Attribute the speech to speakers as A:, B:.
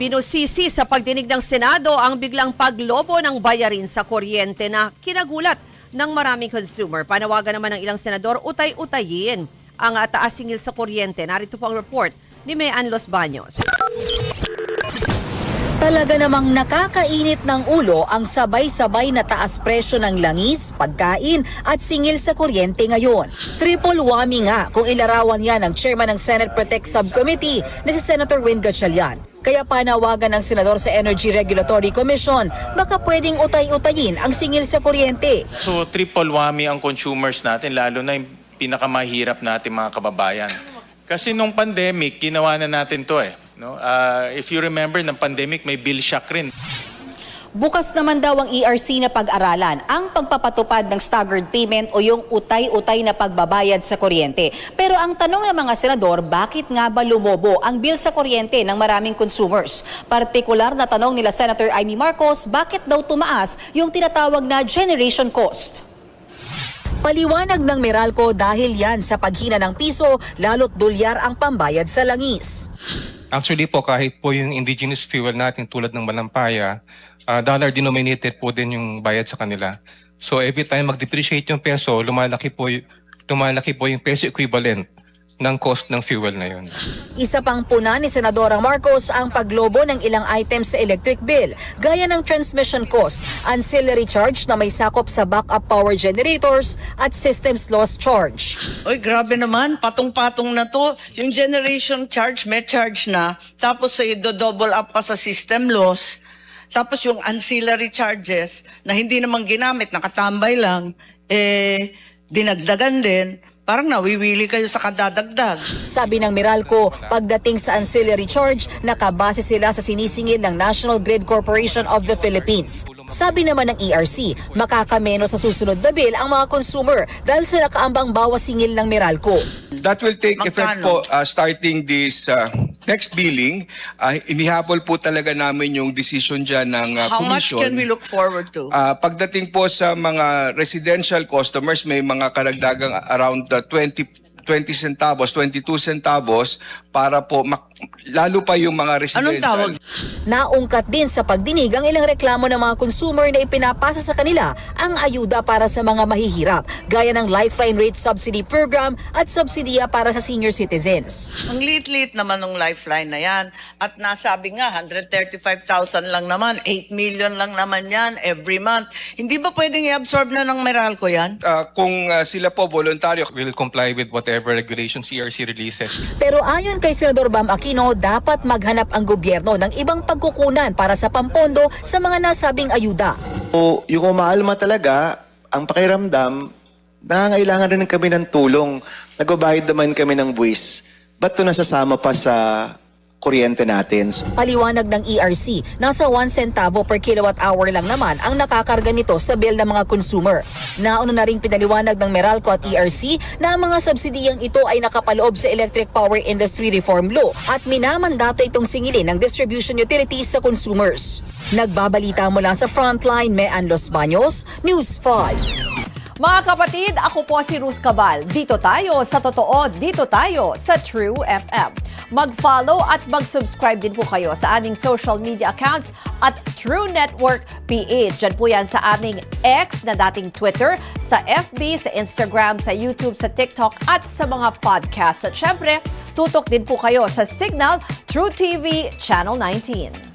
A: Binusisi sa pagdinig ng Senado ang biglang paglobo ng bayarin sa kuryente na kinagulat ng maraming consumer. Panawagan naman ng ilang senador utay-utayin ang taas singil sa kuryente. Narito po ang report ni Mean Los Baños.
B: Talaga namang nakakainit ng ulo ang sabay-sabay na taas presyo ng langis, pagkain at singil sa kuryente ngayon. Triple whammy nga kung ilarawan yan ng chairman ng Senate Protect Subcommittee na si Senator Win Gatchalian. Kaya panawagan ng senador sa Energy Regulatory Commission, baka pwedeng utay-utayin ang singil sa kuryente.
C: So triple whammy ang consumers natin, lalo na yung pinakamahirap natin mga kababayan. Kasi nung pandemic, ginawa na natin to No? If you remember, ng pandemic, may bill shock rin.
B: Bukas naman daw ang ERC na pag-aralan ang pagpapatupad ng staggered payment o yung utay-utay na pagbabayad sa kuryente. Pero ang tanong ng mga senador, bakit nga ba lumobo ang bill sa kuryente ng maraming consumers? Partikular na tanong nila Senator Amy Marcos, bakit daw tumaas yung tinatawag na generation cost? Paliwanag ng Meralco dahil yan sa paghina ng piso, lalo't dolyar ang pambayad sa langis.
D: Actually po, kahit po yung indigenous fuel natin tulad ng Manampaya, dollar denominated po din yung bayad sa kanila. So every time mag-depreciate yung peso, lumalaki po yung peso equivalent ng cost ng fuel na yun.
B: Isa pang puna ni Senadora Marcos ang paglobo ng ilang items sa electric bill, gaya ng transmission cost, ancillary charge na may sakop sa backup power generators at systems loss charge.
E: Oy, grabe naman, patong-patong na to. Yung generation charge, may charge na. Tapos do-double up pa sa system loss. Tapos yung ancillary charges na hindi naman ginamit, nakatambay lang, dinagdagan din. Parang nawiwili kayo sa kadadagdag.
B: Sabi ng Meralco, pagdating sa ancillary charge, nakabase sila sa sinisingil ng National Grid Corporation of the Philippines. Sabi naman ng ERC, makakameno sa susunod na bill ang mga consumer dahil sa nakaambang bawas singil ng Meralco.
F: That will take effect po starting this next billing. Inihabol po talaga namin yung decision dyan ng
E: How much
F: Commission.
E: can we look forward to?
F: Pagdating po sa mga residential customers, may mga karagdagang around 20 centavos, 22 centavos para po lalo pa yung mga residential.
E: Anong tawag?
B: Naungkat din sa pagdinig ang ilang reklamo ng mga consumer na ipinapasa sa kanila ang ayuda para sa mga mahihirap, gaya ng Lifeline Rate Subsidy Program at subsidiya para sa senior citizens.
E: Ang liit-liit naman ng lifeline na yan. At nasabi nga, 135,000 lang naman, 8 million lang naman yan every month. Hindi ba pwedeng i-absorb na ng Meralco yan?
F: Kung sila po voluntaryo,
D: We'll comply with whatever regulations ERC releases.
B: Pero ayon kay Senador Bam Aquino, dapat maghanap ang gobyerno ng ibang pagkukunan para sa pampondo sa mga nasabing ayuda.
G: O yung umaalma talaga, ang pakiramdam, nangangailangan rin kami ng tulong. Nagbabayad naman kami ng buwis. Ba't ito nasasama pa sa kuryente natin?
B: Paliwanag ng ERC, nasa 1 centavo per kilowatt hour lang naman ang nakakarga nito sa bill ng mga consumer. Nauna na ring pinaliwanag ng Meralco at ERC na ang mga subsidiyang ito ay nakapaloob sa Electric Power Industry Reform Law at minamandato itong singilin ng distribution utilities sa consumers. Nagbabalita mula sa Frontline, Mean Los Baños, News 5.
A: Mga kapatid, ako po si Ruth Cabal. Dito tayo sa totoo, dito tayo sa True FM. Mag-follow at mag-subscribe din po kayo sa aming social media accounts at True Network PH. Diyan po yan sa aming X na dating Twitter, sa FB, sa Instagram, sa YouTube, sa TikTok at sa mga podcast. At syempre, tutok din po kayo sa Signal True TV Channel 19.